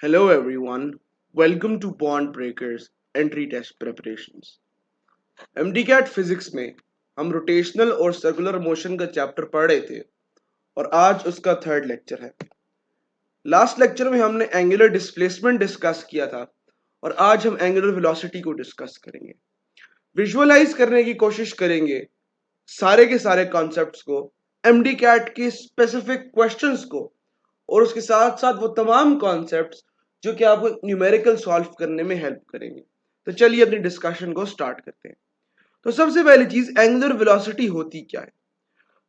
Hello everyone, welcome to Bond Breakers Entry Test Preparations. MDCAT physics में हम rotational और circular motion का chapter पढ़ रहे थे और आज उसका थर्ड लेक्चर है। लास्ट लेक्चर में हमने एंगुलर डिस्प्लेसमेंट डिस्कस किया था और आज हम एंगुलर वेलोसिटी को डिस्कस करेंगे। विजुअलाइज करने की कोशिश करेंगे सारे के सारे कॉन्सेप्ट्स को, MDCAT के स्पेसिफिक क्वेश्चंस को और उसके साथ साथ वो तमाम कॉन्सेप्ट्स जो कि आपको न्यूमेरिकल सॉल्व करने में हेल्प करेंगे। तो चलिए अपनी डिस्कशन को स्टार्ट करते हैं। तो सबसे पहली चीज एंगुलर वेलोसिटी होती क्या है।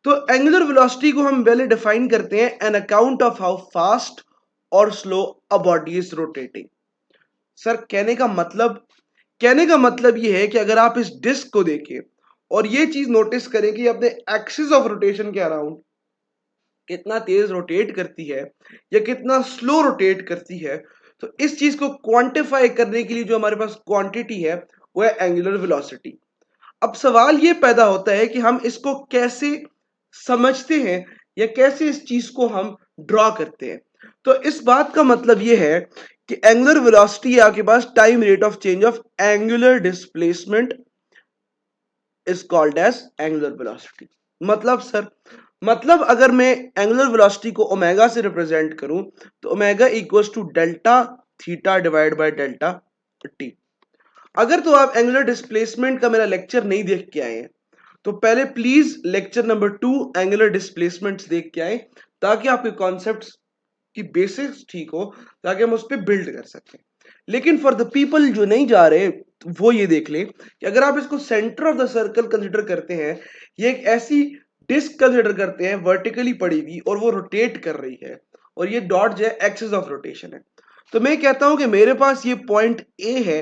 तो एंगुलर वेलोसिटी को हम पहले डिफाइन करते हैं an account of how fast और slow a body is rotating. Sir कहने का मतलब ये है कि अगर आप इस डिस्क को देखें और ये चीज नोटिस करें कि अपने एक्सिस ऑफ रोटेशन के अराउंड कितना तेज रोटेट करती है या कितना स्लो रोटेट करती है, तो इस चीज को क्वांटिफाई करने के लिए जो हमारे पास क्वांटिटी है वो है एंगुलर वेलोसिटी। अब सवाल ये पैदा होता है कि हम इसको कैसे समझते हैं या कैसे इस चीज को हम ड्रॉ करते हैं। तो इस बात का मतलब ये है कि एंगुलर वेलोसिटी आपके पास time rate of change of angular displacement is called as angular velocity. मतलब सर, मतलब अगर मैं एंगुलर वेलोसिटी को ओमेगा से रिप्रेजेंट करूं तो omega equals to delta theta divide by delta T. अगर तो आप एंगुलर डिस्प्लेसमेंट का मेरा लेक्चर नहीं देख के आए हैं तो पहले please lecture number 2 angular displacements देख के आए ताकि आपके कॉन्सेप्ट्स की बेसिक्स ठीक हो, ताकि हम उस पर बिल्ड कर सकें। लेकिन फॉर द पीपल जो नहीं जा रहे वो ये देख लें कि अगर आप इसको centre of the circle consider करते हैं, ये एक ऐसी डिस्क कंसिडर करते हैं वर्टिकली पड़ी हुई और वो रोटेट कर रही है और ये डॉट जो है एक्सिस ऑफ रोटेशन है, तो मैं कहता हूं कि मेरे पास ये पॉइंट ए है,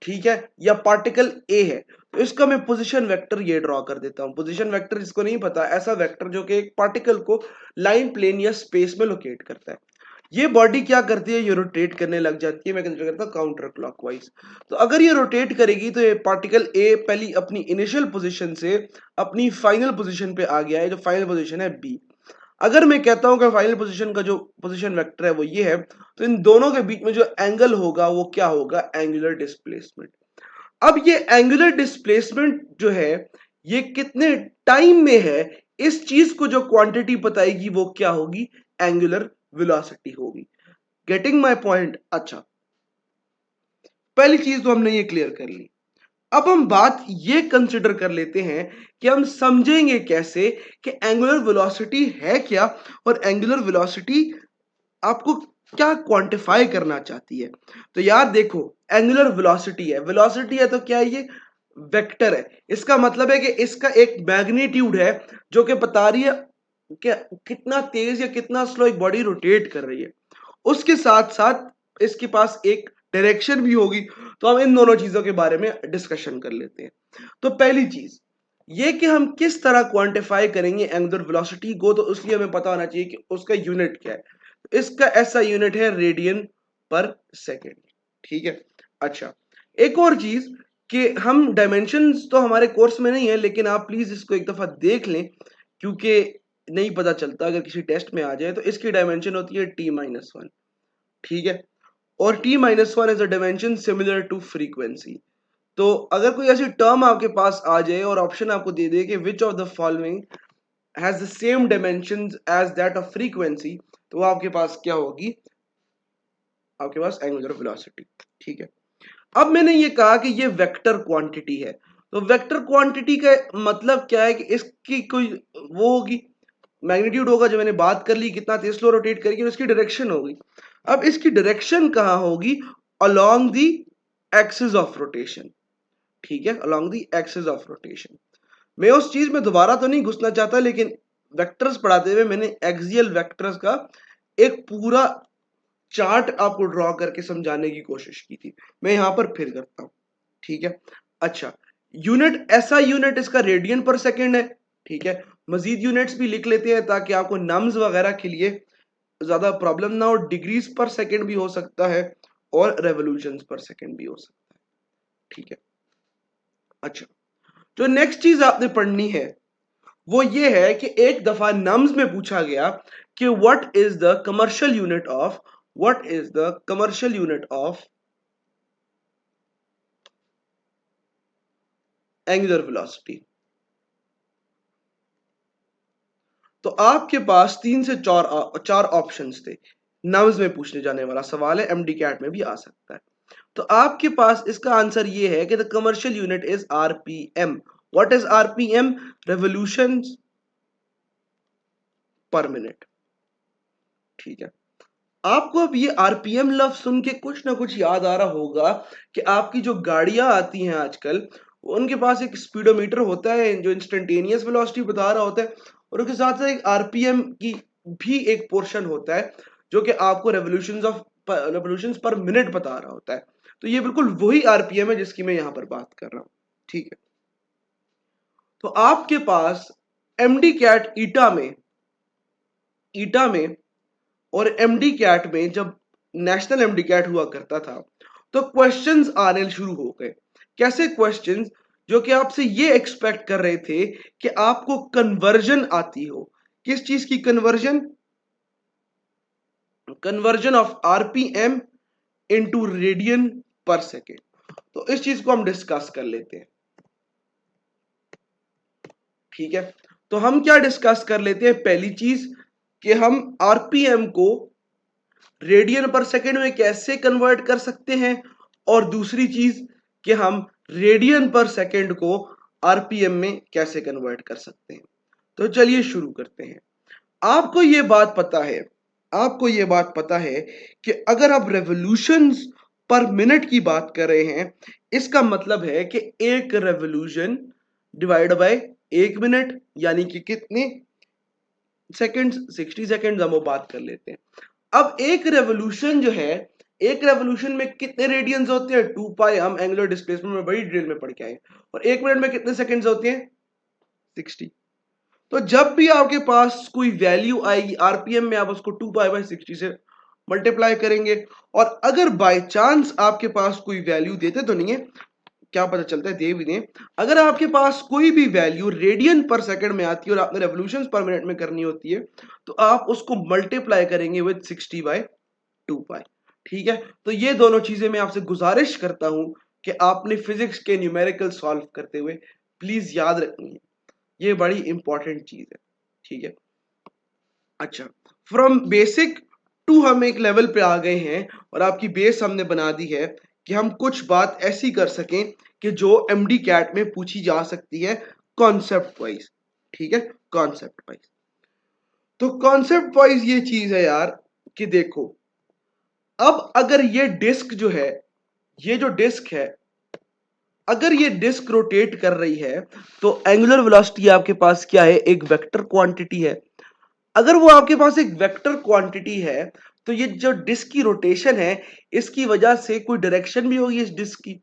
ठीक है, या पार्टिकल ए है, तो इसका मैं पोजीशन वेक्टर ये ड्रॉ कर देता हूं। पोजीशन वेक्टर जिसको नहीं पता, ऐसा वेक्टर जो कि एक पार्टिकल को लाइन प्लेन या स्पेस में लोकेट करता है। ये बॉडी क्या करती है, ये रोटेट करने लग जाती है, मैं कंसिडर करता हूं काउंटर क्लॉकवाइज। तो अगर ये रोटेट करेगी तो ये पार्टिकल ए पहली अपनी इनिशियल पोजीशन से अपनी फाइनल पोजीशन पे आ गया है, जो फाइनल पोजीशन है बी। अगर मैं कहता हूं कि फाइनल पोजीशन का जो पोजीशन वेक्टर है वो ये है, तो इन दोनों के बीच में जो एंगल होगा वो क्या होगा, एंगुलर डिस्प्लेसमेंट। अब ये एंगुलर डिस्प्लेसमेंट जो है ये कितने टाइम में है, इस चीज को जो क्वांटिटी बताएगी वो क्या होगी, एंगुलर वेलोसिटी होगी। Getting my point. अच्छा, पहली चीज तो हमने ये क्लियर कर ली। अब हम बात ये कंसिडर कर लेते हैं कि हम समझेंगे कैसे कि एंगुलर वेलोसिटी है क्या और एंगुलर वेलोसिटी आपको क्या क्वांटिफाई करना चाहती है। तो यार देखो, एंगुलर वेलोसिटी है तो क्या है, ये वेक्टर है। इसका मतलब है कि इसका एक मैग्नीट्यूड है जो कि बता रही है कि कितना तेज या कितना स्लो एक बॉडी रोटेट कर रही है। उसके साथ साथ इसके पास एक डायरेक्शन भी होगी। तो हम इन दोनों चीजों के बारे में डिस्कशन कर लेते हैं। तो पहली चीज ये कि हम किस तरह क्वांटिफाई करेंगे एंगुलर वेलोसिटी को, तो उसलिए हमें पता होना चाहिए कि उसका यूनिट क्या है। इसका ऐसा यूनिट है रेडियन पर सेकेंड, ठीक है। अच्छा, एक और चीज कि हम डायमेंशंस तो हमारे कोर्स में नहीं है, लेकिन आप प्लीज इसको एक दफा देख लें क्योंकि नहीं पता चलता अगर किसी टेस्ट में आ जाए। तो इसकी डायमेंशन होती है t-1, ठीक है, और t-1 is a dimension similar to frequency. तो अगर कोई ऐसी टर्म आपके पास आ जाए और ऑप्शन आपको दे दे कि which of the following has the same dimensions as that of frequency, तो आपके पास क्या होगी, आपके पास एंगुलर वेलोसिटी, ठीक है। अब मैंने ये कहा कि ये वेक्टर क्वांटिटी है, तो वेक्टर क्वांटिटी का मतलब क्या है कि इसकी कोई वो होगी, मैग्नीट्यूड होगा जो मैंने बात कर ली, कितना तेज स्लो रोटेट करेगी, और इसकी डायरेक्शन होगी। अब इसकी डायरेक्शन कहां होगी, along the axis of rotation, ठीक है, along the axis of rotation. मैं उस चीज में दोबारा तो नहीं घुसना चाहता, लेकिन वेक्टर्स पढ़ाते हुए मैंने एक्सियल वेक्टर्स का एक पूरा चार्ट आपको ड्रॉ करके समझाने की कोशिश की थी। मैं यहां पर फिर करता हूं, ठीक है। अच्छा, यूनिट, ऐसा यूनिट इसका रेडियन पर सेकेंड है, ठीक है। मजीद यूनिट्स भी लिख लेते हैं ताकि आपको नम्स वगैरह के लिए ज्यादा प्रॉब्लम ना हो। डिग्रीज पर सेकेंड भी हो सकता है और रेवोल्यूशंस पर सेकेंड भी हो सकता है, ठीक है। अच्छा, जो नेक्स्ट चीज आपने पढ़नी है वो ये है कि एक दफा नम्स में पूछा गया कि what is the commercial unit of what is the commercial unit of angular velocity. तो आपके पास 3 से 4 ऑप्शंस थे। नम्स में पूछने जाने वाला सवाल है, एमडी कैट में भी आ सकता है। तो आपके पास इसका आंसर ये है कि the commercial unit is RPM. What is RPM? Revolutions पर मिनट। ठीक है, आपको अब ये आरपीएम लफ्ज सुन के कुछ ना कुछ याद आ रहा होगा कि आपकी जो गाड़ियां आती हैं आजकल, उनके पास एक स्पीडोमीटर होता है जो इंस्टेंटेनियस वेलोसिटी बता रहा होता है, और उसके साथ साथ एक आरपीएम की भी एक पोर्शन होता है जो कि आपको रेवोल्यूशंस पर मिनट बता रहा होता है। तो ये बिल्कुल वही आरपीएम है जिसकी मैं यहां पर बात कर रहा हूं। ठीक है, तो आपके पास एमडी कैट ईटा में और एमडी कैट में जब नेशनल एमडी कैट हुआ करता था तो क्वेश्चंस आने शुरू हो गए। कैसे क्वेश्चंस? जो कि आपसे ये एक्सपेक्ट कर रहे थे कि आपको कन्वर्जन आती हो। किस चीज की conversion? Conversion of RPM into radian पर सेकेंड। तो इस चीज को हम डिस्कस कर लेते हैं। ठीक है, तो हम क्या डिस्कस कर लेते हैं? पहली चीज कि हम आरपीएम को रेडियन पर सेकेंड में कैसे कन्वर्ट कर सकते हैं, और दूसरी चीज कि हम रेडियन पर सेकेंड को आरपीएम में कैसे कन्वर्ट कर सकते हैं। तो चलिए शुरू करते हैं। आपको ये बात पता है कि अगर आप रेवोल्यूशंस पर मिनट की बात कर रहे हैं, इसका मतलब है कि एक रेवोल्यूशन डिवाइड बाय 1 मिनट, यानी कि कितने सेकंड्स? 60 सेकंड्स। हम वो बात कर लेते हैं। अब एक रेवोल्यूशन जो है, एक रेवोल्यूशन में कितने रेडियंस होते हैं? 2 पाई। हम एंगुलर डिस्प्लेसमेंट में बड़ी डिटेल में पढ़ के आए। और 1 मिनट में कितने सेकंड्स होते हैं? 60। तो जब भी आपके पास कोई वैल्यू आएगी आरपीएम में, आप उसको 2 पाई बाई 60 से मल्टीप्लाई करेंगे। और अगर बाय चांस आपके पास कोई वैल्यू देते तो नहीं है, क्या पता चलता है दे भी दें, अगर आपके पास कोई भी वैल्यू रेडियन पर सेकंड में आती है और आपने रेवोल्यूशंस पर मिनट में करनी होती है, तो आप उसको मल्टीप्लाई करेंगे विद 60 बाय 2 पाई। ठीक है, तो ये दोनों चीजें मैं आपसे गुजारिश करता हूं कि आपने फिजिक्स के न्यूमेरिकल सॉल्व करते हुए प्लीज याद रखनी है, ये बड़ी इंपॉर्टेंट चीज है। ठीक है, अच्छा, फ्रॉम बेसिक टू हम एक लेवल पे आ गए हैं और आपकी बेस हमने बना दी है कि हम कुछ बात ऐसी कर सकें कि जो एमडी कैट में पूछी जा सकती है कॉन्सेप्ट वाइज। ठीक है, कॉन्सेप्ट वाइज। तो कॉन्सेप्ट वाइज ये चीज है यार कि देखो, अब अगर ये डिस्क जो है, ये जो डिस्क है, अगर ये डिस्क रोटेट कर रही है तो एंगुलर वेलोसिटी आपके पास क्या है? एक वेक्टर क्वांटिटी है। अगर वो आपके पास एक वेक्टर क्वांटिटी है तो ये जो डिस्क की रोटेशन है, इसकी वजह से कोई डायरेक्शन भी होगी इस डिस्क की।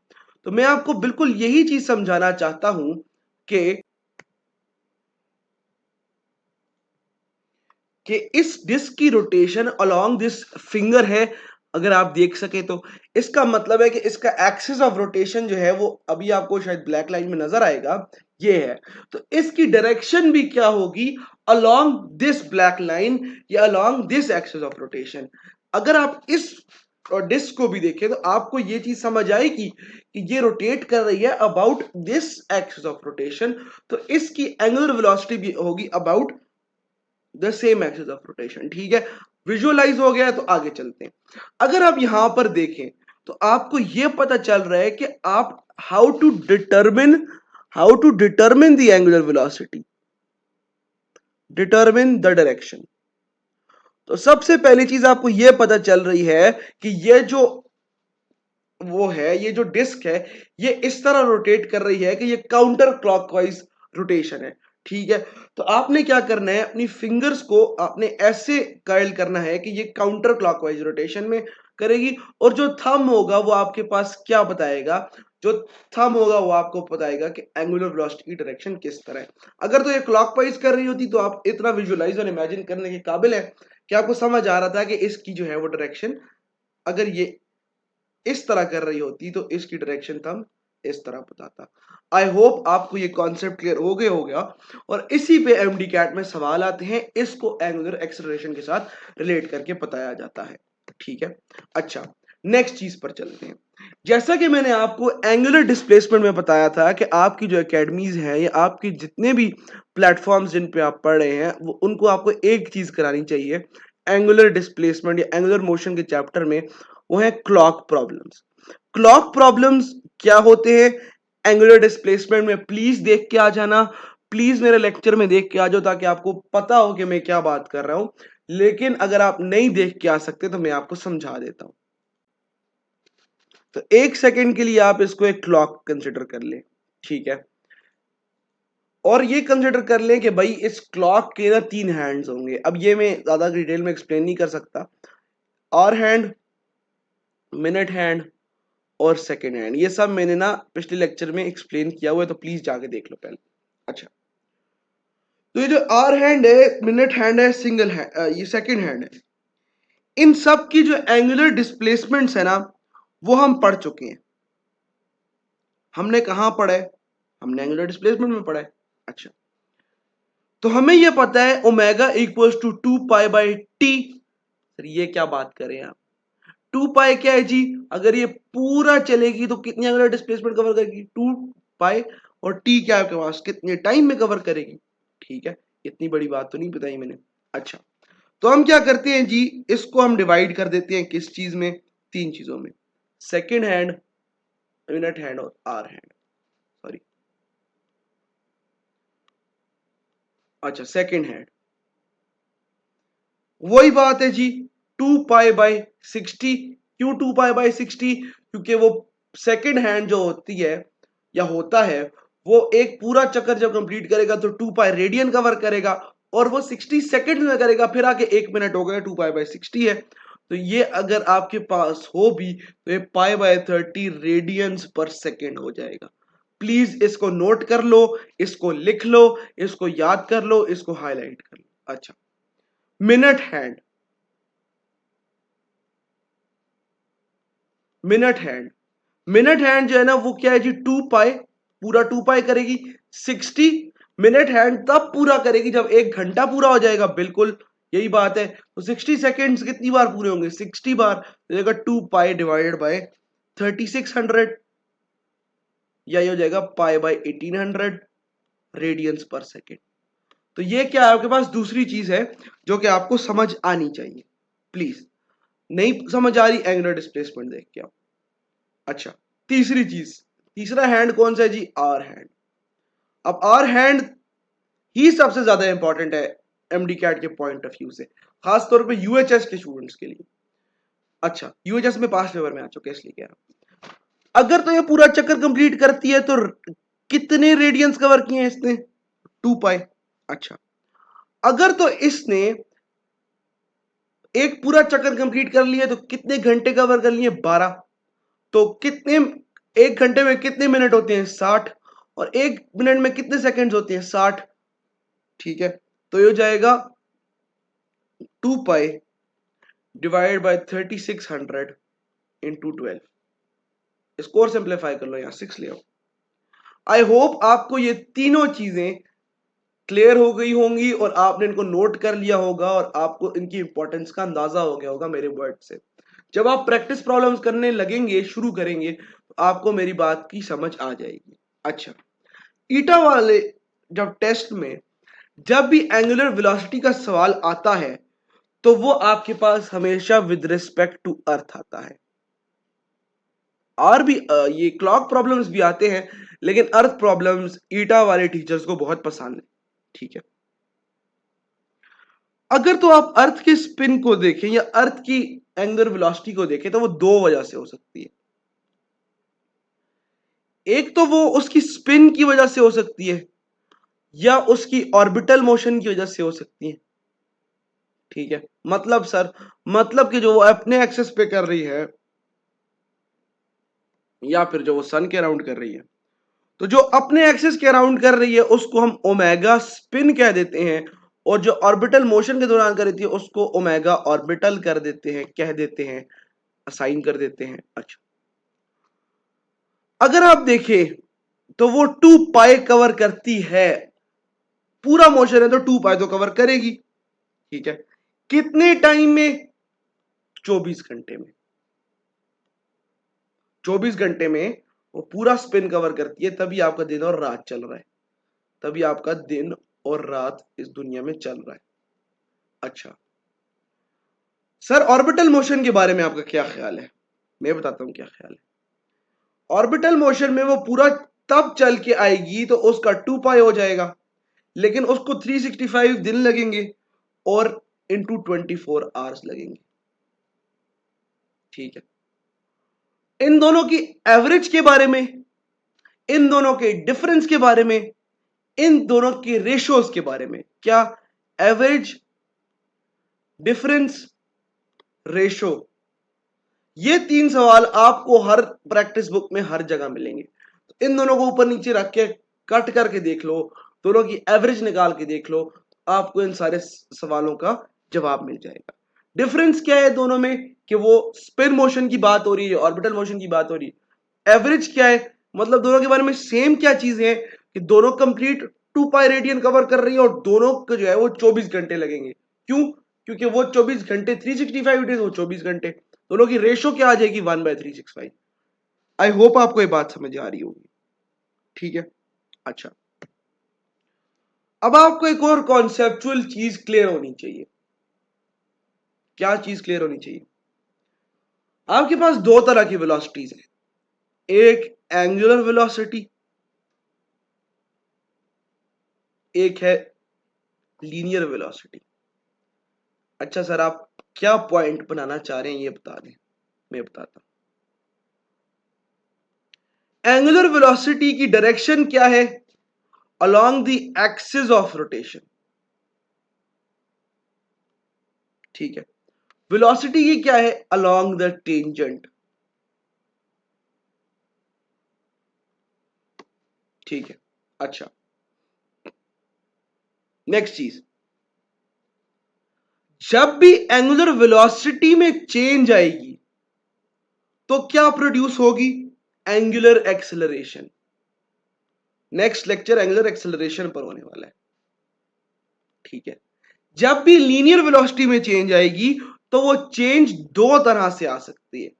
तो मैं आपको बिल्कुल यही चीज समझाना चाहता हूं कि इस डिस्क की रोटेशन अलोंग दिस फिंगर है। अगर आप देख सके तो इसका मतलब है कि इसका एक्सिस ऑफ रोटेशन जो है वो अभी आपको शायद ब्लैक लाइन में नजर आएगा, ये है। तो इसकी डायरेक्शन भी क्या होगी? अलोंग दिस ब्लैक लाइन या along this axis of rotation. अगर आप इस डिस्क को भी देखें तो आपको ये चीज समझ आएगी कि ये रोटेट कर रही है about this axis of rotation, तो इसकी एंगुलर वेलोसिटी भी होगी about the same axis of rotation. ठीक है, विजुअलाइज हो गया। तो आगे चलते हैं। अगर आप यहां पर देखें तो आपको यह पता चल रहा है कि आप how to determine the angular velocity, determine the direction. तो सबसे पहली चीज आपको यह पता चल रही है कि ये जो डिस्क है, ये इस तरह रोटेट कर रही है कि ये काउंटर क्लॉकवाइज रोटेशन है। ठीक है, तो आपने क्या करना है? अपनी फिंगर्स को आपने ऐसे कर्ल करना है कि ये काउंटर क्लॉकवाइज रोटेशन में करेगी, और जो थंब होगा वो आपके पास क्या बताएगा? जो थंब होगा वो आपको बताएगा कि एंगुलर वेलोसिटी की डायरेक्शन किस तरह है। अगर तो ये क्लॉकवाइज कर रही होती तो आप इतना विजुअलाइज और इमेजिन करने के काबिल है कि आपको समझ आ रहा था कि इसकी जो है वो डायरेक्शन, अगर ये इस तरह कर रही होती तो इसकी डायरेक्शन थंब इस तरह बताता। आई होप आपको ये कॉन्सेप्ट क्लियर हो गया होगा। और इसी पे एमडी कैट में सवाल आते हैं, इसको एंगुलर एक्सेलरेशन के साथ रिलेट करके बताया जाता है। ठीक है। अच्छा, नेक्स्ट चीज पर चलते हैं। जैसा कि मैंने आपको एंगुलर डिस्प्लेसमेंट में बताया था कि आपकी जो एकेडमीज है या आपकी जितने भी प्लेटफॉर्म्स जिन पे आप पढ़ रहे हैं वो उनको आपको एक चीज करानी चाहिए एंगुलर डिस्प्लेसमेंट या एंगुलर मोशन के चैप्टर में, वो है क्लॉक प्रॉब्लम्स। क्लॉक प्रॉब्लम्स क्या होते हैं एंगुलर डिस्प्लेसमेंट में, प्लीज देख के आ जाना, प्लीज मेरे लेक्चर में देख के आ जाओ ताकि आपको पता हो कि मैं क्या बात कर रहा हूं। लेकिन अगर आप नहीं देख के आ सकते तो मैं आपको समझा देता हूं। तो एक सेकंड के लिए आप इसको एक क्लॉक कंसिडर कर लें, ठीक है। और ये कंसिडर कर लें कि भाई इस क्लॉक के ना 3 हैंड्स होंगे। अब ये मैं ज्यादा डिटेल में एक्सप्लेन नहीं कर सकता। आवर हैंड, मिनट हैंड और सेकंड हैंड, ये सब मैंने ना पिछले लेक्चर में एक्सप्लेन किया हुआ है, तो प्लीज जाके देख लो पहले। अच्छा, तो ये जो आवर हैंड है, मिनट हैंड है, सिंगल हैंड, ये सेकंड हैंड है, इन सब की जो एंगुलर डिस्प्लेसमेंट्स है ना वो हम पढ़ चुके हैं। हमने कहां पढ़ा है? हमने एंगुलर डिस्प्लेसमेंट में पढ़ा है। अच्छा, तो हमें यह पता है ओमेगा इक्वल्स टू 2 पाई/टी। सर ये क्या बात करें आप, 2 पाई क्या है जी? अगर ये पूरा चलेगी तो कितनी एंगुलर डिस्प्लेसमेंट कवर करेगी? 2 पाई। और टी क्या है आपके पास, कितने टाइम में कवर करेगी? ठीक है, इतनी बड़ी बात तो नहीं बताई मैंने। अच्छा, तो हम क्या करते हैं जी, इसको हम डिवाइड कर देते हैं किस चीज में? 3 चीजों में, सेकेंड हैंड, मिनट हैंड और आवर हैंड। सॉरी, अच्छा सेकेंड हैंड, वही बात है जी, 2 पाई/60। क्यों 2 पाई/60? क्योंकि वो सेकेंड हैंड जो होती है या होता है वो एक पूरा चक्कर जब कंप्लीट करेगा तो 2 पाई रेडियन कवर करेगा और वो 60 सेकेंड में करेगा, फिर आके 1 मिनट हो गया, 2 पाई/60 है। तो ये अगर आपके पास हो भी तो ये पाई/30 रेडियंस पर सेकेंड हो जाएगा। प्लीज इसको नोट कर लो, इसको लिख लो, इसको याद कर लो, इसको हाईलाइट कर लो। अच्छा, minute hand, minute hand, minute hand जो है ना वो क्या है जी, 2 पाई, पूरा 2 पाई करेगी। 60 मिनट हैंड तब पूरा करेगी जब 1 घंटा पूरा हो जाएगा, बिल्कुल यही बात है। तो 60 सेकेंड्स कितनी बार पूरे होंगे? 60 बार। तो जाएगा 2 पाई डिवाइडेड बाय 3600, या ये हो जाएगा पाई/1800 रेडियंस पर सेकेंड। तो ये क्या है आपके पास दूसरी चीज है जो कि आपको समझ आनी चाहिए। प्लीज, नहीं समझ आ रही, एंगुलर डिस्प्लेसमेंट देख के आओ। अच्छा, तीसरी चीज, तीसरा हैंड कौन सा है जी? R hand. अब आर हैंड ही सबसे ज्यादा इंपॉर्टेंट है एमडी कैट के पॉइंट ऑफ व्यू से, खासतौर पे यूएचएस के स्टूडेंट्स के लिए। अच्छा, यूएचएस में पास पेपर में आ चुके हैं इसलिए कह रहा हूं। अगर तो ये पूरा चक्कर कंप्लीट करती है तो कितने रेडियंस कवर किए हैं इसने? 2 पाई। अच्छा, अगर तो इसने एक पूरा चक्कर कंप्लीट कर लिया तो कितने घंटे कवर कर लिए? 12। तो कितने, 1 घंटे में कितने मिनट होते हैं? 60। और 1 मिनट में कितने सेकंड्स होते हैं? 60। ठीक है, तो ये हो जाएगा 2 पाई डिवाइड बाय 3600 इंटू 12। इसको और सिंप्लीफाई कर लो, यहां 6 ले आओ। आई होप आपको ये तीनों चीजें क्लियर हो गई होंगी और आपने इनको नोट कर लिया होगा और आपको इनकी इंपॉर्टेंस का अंदाजा हो गया होगा मेरे वर्ड से। जब आप प्रैक्टिस प्रॉब्लम्स करने लगेंगे, शुरू करेंगे, तो आपको मेरी बात की समझ आ जाएगी। अच्छा, ईटा वाले जब टेस्ट में जब भी एंगुलर वेलोसिटी का सवाल आता है तो वो आपके पास हमेशा विद रिस्पेक्ट टू अर्थ आता है। और भी ये क्लॉक प्रॉब्लम्स भी आते हैं, लेकिन अर्थ प्रॉब्लम्स ईटा वाले टीचर्स को बहुत पसंद है। ठीक है, अगर तो आप अर्थ के स्पिन को देखें या अर्थ की एंगुलर वेलोसिटी को देखें तो वो दो वजह से हो सकती है। एक तो वो उसकी स्पिन की वजह से हो सकती है या उसकी ऑर्बिटल मोशन की वजह से हो सकती है। ठीक है, मतलब सर, मतलब कि जो वो अपने एक्सेस पे कर रही है या फिर जो वो सन के अराउंड कर रही है, तो जो अपने एक्सिस के अराउंड कर रही है उसको हम ओमेगा स्पिन कह देते हैं, और जो ऑर्बिटल मोशन के दौरान कर रही है उसको ओमेगा ऑर्बिटल कर देते हैं, कह देते हैं, असाइन कर देते हैं। अच्छा, अगर आप देखें तो वो 2 पाई कवर करती है, पूरा मोशन है तो 2 पाई तो कवर करेगी। ठीक है, कितने टाइम में? 24 घंटे में। 24 घंटे में वो पूरा स्पिन कवर करती है, तभी आपका दिन और रात चल रहा है, तभी आपका दिन और रात इस दुनिया में चल रहा है। अच्छा सर, ऑर्बिटल मोशन के बारे में आपका क्या ख्याल है? मैं बताता हूं क्या ख्याल है। ऑर्बिटल मोशन में वो पूरा तब चल के आएगी तो उसका 2 पाई हो जाएगा, लेकिन उसको 365 दिन लगेंगे और इंटू 24 आवर्स लगेंगे। ठीक है, इन दोनों की एवरेज के बारे में, इन दोनों के डिफरेंस के बारे में, इन दोनों के रेशियोज के बारे में, क्या एवरेज, डिफरेंस, रेशो, ये 3 सवाल आपको हर प्रैक्टिस बुक में हर जगह मिलेंगे। तो इन दोनों को ऊपर नीचे रख के कट करके देख लो, दोनों की एवरेज निकाल के देख लो, आपको इन सारे सवालों का जवाब मिल जाएगा। डिफरेंस क्या है दोनों में कि वो स्पिन मोशन की बात हो रही है, ऑर्बिटल मोशन की बात हो रही है। एवरेज क्या है, मतलब दोनों के बारे में सेम क्या चीज है कि दोनों कंप्लीट 2 पाई रेडियन कवर कर रही है और दोनों को जो है वो 24 घंटे लगेंगे। क्यों? क्योंकि वो 24 घंटे 365 डेज, वो 24 घंटे, दोनों की रेशो क्या आ जाएगी 1/365। आई होप आपको ये बात समझ आ रही होगी। ठीक है, अच्छा अब आपको एक और कॉन्सेप्चुअल चीज क्लियर होनी चाहिए। क्या चीज क्लियर होनी चाहिए? आपके पास दो तरह की वेलोसिटीज है, एक एंगुलर वेलोसिटी, एक है लीनियर वेलोसिटी। अच्छा सर, आप क्या पॉइंट बनाना चाह रहे हैं ये बता दें, मैं बताता हूं। एंगुलर वेलोसिटी की डायरेक्शन क्या है? Along the axis of rotation. ठीक है, वेलोसिटी की क्या है? Along the tangent. ठीक है, अच्छा नेक्स्ट चीज, जब भी एंगुलर वेलोसिटी में चेंज आएगी तो क्या प्रोड्यूस होगी? Angular acceleration. Next lecture angular acceleration पर होने वाला है। ठीक है, जब भी लीनियर वेलोसिटी में चेंज आएगी तो वो चेंज दो तरह से आ सकती है।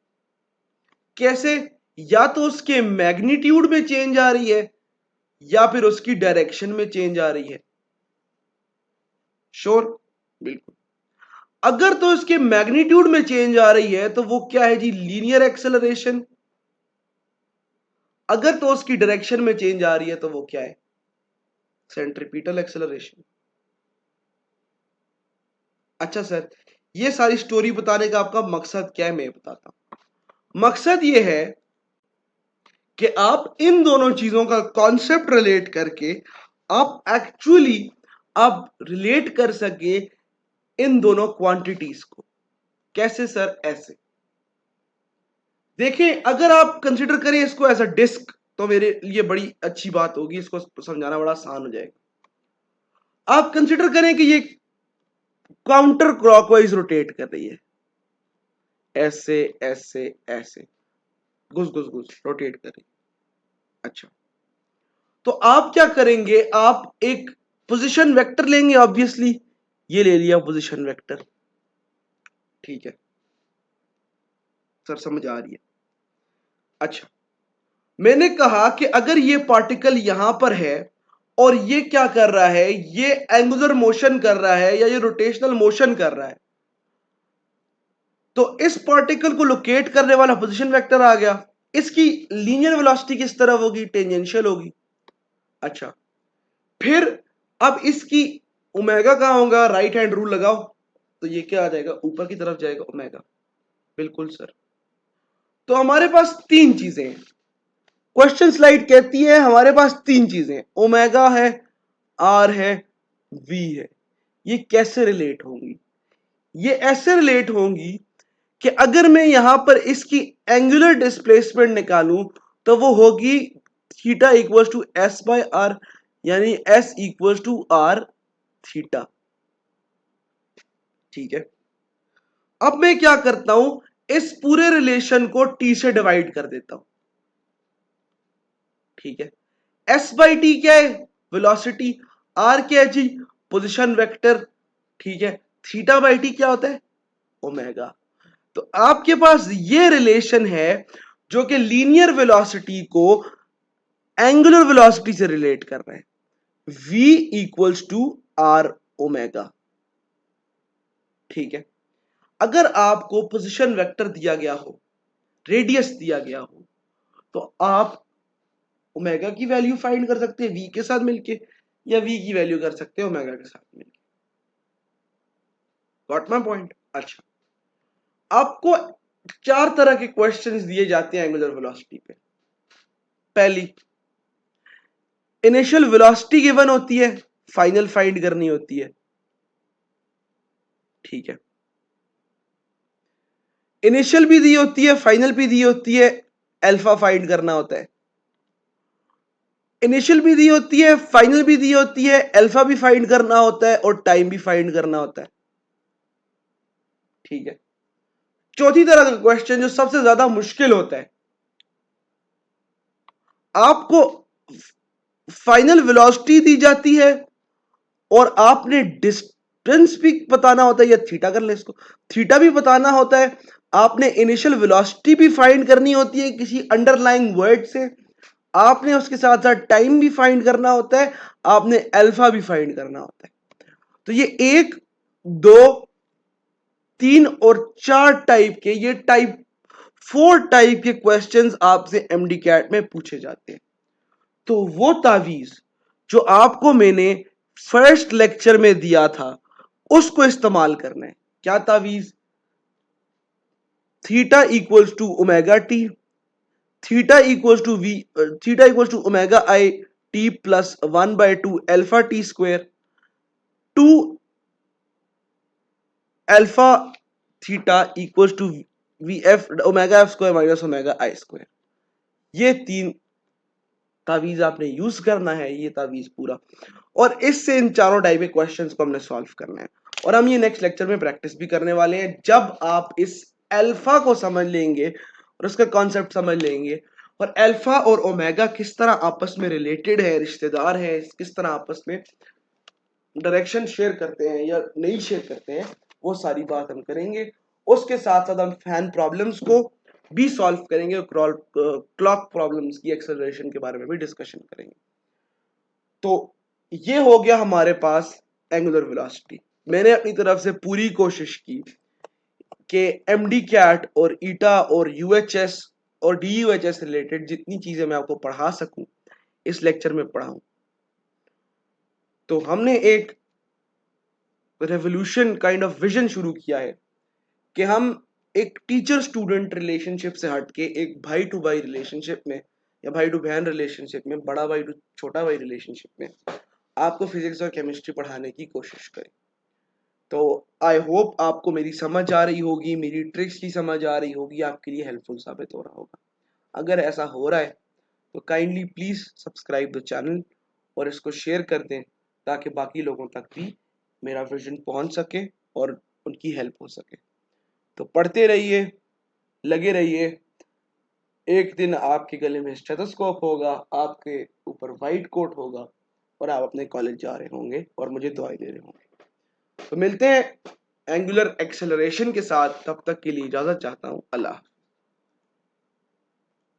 कैसे? या तो उसके मैग्नीट्यूड में चेंज आ रही है या फिर उसकी डायरेक्शन में चेंज आ रही है। श्योर? बिल्कुल। अगर तो इसके मैग्नीट्यूड में चेंज आ रही है तो वो क्या है जी? Linear acceleration. अगर तो उसकी डायरेक्शन में चेंज आ रही है तो वो क्या है? Centripetal acceleration. अच्छा सर, ये सारी स्टोरी बताने का आपका मकसद क्या है, मैं बताता हूं। मकसद ये है कि आप इन दोनों चीजों का कॉन्सेप्ट रिलेट करके आप एक्चुअली आप रिलेट कर सके इन दोनों क्वांटिटीज को। कैसे सर? ऐसे देखें, अगर आप कंसिडर करें इसको एज अ डिस्क तो मेरे लिए बड़ी अच्छी बात होगी, इसको समझाना बड़ा आसान हो जाएगा। आप कंसिडर करें कि ये काउंटर क्लॉकवाइज रोटेट कर रही है, ऐसे ऐसे ऐसे घुस घुस घुस रोटेट कर रही है। अच्छा, तो आप क्या करेंगे? आप एक पोजीशन वेक्टर लेंगे, ऑब्वियसली ये ले लिया पोजीशन वेक्टर। ठीक है सर, समझ आ रही है? अच्छा, मैंने कहा कि अगर ये पार्टिकल यहां पर है और ये क्या कर रहा है, ये एंगुलर मोशन कर रहा है या ये रोटेशनल मोशन कर रहा है, तो इस पार्टिकल को लोकेट करने वाला पोजीशन वेक्टर आ गया। इसकी लीनियर वेलोसिटी किस तरफ होगी? टेंजेंशियल होगी। अच्छा, फिर अब इसकी ओमेगा कहां होगा? राइट हैंड रूल लगाओ तो ये क्या आ जाएगा? ऊपर की तरफ जाएगा ओमेगा। बिल्कुल सर। तो हमारे पास तीन चीजें हैं, क्वेश्चन स्लाइड कहती है हमारे पास तीन चीजें, ओमेगा है, आर है, वी है। ये कैसे रिलेट होंगी? ये ऐसे रिलेट होंगी कि अगर मैं यहां पर इसकी एंगुलर डिस्प्लेसमेंट निकालूं तो वो होगी theta equals to S by R, यानी S equals to R theta. ठीक है, अब मैं क्या करता हूं, इस पूरे रिलेशन को टी से डिवाइड कर देता हूं। ठीक है, एस बाई टी क्या है? वेलोसिटी। आर क्या है जी? Position vector. ठीक है, थीटा बाई टी क्या होता है? ओमेगा। तो आपके पास ये रिलेशन है जो कि लीनियर वेलोसिटी को एंगुलर वेलोसिटी से रिलेट कर रहे हैं। v equals to r omega. ठीक है, अगर आपको पोजीशन वेक्टर दिया गया हो, रेडियस दिया गया हो, तो आप ओमेगा की वैल्यू फाइंड कर सकते हैं v के साथ मिलके, या v की वैल्यू कर सकते हैं ओमेगा के साथ मिलके। Got my point? अच्छा, आपको 4 तरह के क्वेश्चंस दिए जाते हैं एंगुलर वेलोसिटी पे। पहली, इनिशियल वेलोसिटी गिवन होती है, फाइनल फाइंड करनी होती है। ठीक है, इनिशियल भी दी होती है, फाइनल भी दी होती है, अल्फा फाइंड करना होता है। इनिशियल भी दी होती है, फाइनल भी दी होती है, अल्फा भी फाइंड करना होता है और टाइम भी फाइंड करना होता है। ठीक है, चौथी तरह का क्वेश्चन जो सबसे ज्यादा मुश्किल होता है, आपको फाइनल वेलोसिटी दी जाती है और आपने डिस्टेंस भी बताना होता है, या थीटा कर ले इसको, थीटा भी बताना होता है। आपने इनिशियल वेलोसिटी भी फाइंड करनी होती है किसी अंडरलाइंग वर्ड से, आपने उसके साथ साथ टाइम भी फाइंड करना होता है, आपने अल्फा भी फाइंड करना होता है। तो ये 1, 2, 3 और 4 टाइप के, ये टाइप 4 टाइप के क्वेश्चंस आपसे एमडी कैट में पूछे जाते हैं। तो वो तावीज जो आपको मैंने फर्स्ट लेक्चर में दिया था उसको इस्तेमाल करना है। क्या तावीज? Theta equals to omega T, theta equals to V, theta equals to omega I T plus 1/2 alpha T square, 2 alpha theta equals to V F omega F square minus omega I square. ये 3 तावीज आपने use करना है, ये तावीज पूरा, और इससे इन चारों type के क्वेश्चंस को हमने सॉल्व करना है। और हम ये नेक्स्ट लेक्चर में प्रैक्टिस भी करने वाले हैं। जब आप इस अल्फा को समझ लेंगे और उसका कॉन्सेप्ट समझ लेंगे, और अल्फा और ओमेगा किस तरह आपस में रिलेटेड है, रिश्तेदार है, किस तरह आपस में डायरेक्शन शेयर करते हैं या नहीं शेयर करते हैं, वो सारी बात हम करेंगे। उसके साथ साथ हम फैन प्रॉब्लम्स को भी सॉल्व करेंगे, क्लॉक प्रॉब्लम्स की एक्सेलरेशन के बारे में भी डिस्कशन करेंगे। तो ये हो गया हमारे पास एंगुलर वेलोसिटी। मैंने अपनी तरफ से पूरी कोशिश की कि एमडी कैट और ईटा और यूएचएस और डीयूएचएस रिलेटेड जितनी चीजें मैं आपको पढ़ा सकूं इस लेक्चर में पढ़ाऊं। तो हमने एक रेवोल्यूशन काइंड ऑफ विजन शुरू किया है कि हम एक टीचर स्टूडेंट रिलेशनशिप से हटके एक भाई टू भाई रिलेशनशिप में, या भाई टू बहन रिलेशनशिप में, बड़ा भाई टू छोटा भाई रिलेशनशिप में आपको फिजिक्स और केमिस्ट्री पढ़ाने की कोशिश करें। तो आई होप आपको मेरी समझ आ रही होगी, मेरी ट्रिक्स की समझ आ रही होगी, आपके लिए हेल्पफुल साबित हो रहा होगा। अगर ऐसा हो रहा है तो kindly please subscribe the channel और इसको शेयर कर दें ताकि बाकी लोगों तक भी मेरा विजन पहुंच सके और उनकी हेल्प हो सके। तो पढ़ते रहिए, लगे रहिए। एक दिन आपके गले में स्टेथोस्कोप होगा, आपके ऊपर व्हाइट कोट होगा और आप अपने कॉलेज जा रहे होंगे और मुझे दुआएं दे रहे होंगे। तो मिलते हैं एंगुलर एक्सेलरेशन के साथ, तब तक के लिए इजाजत चाहता हूं। अल्लाह।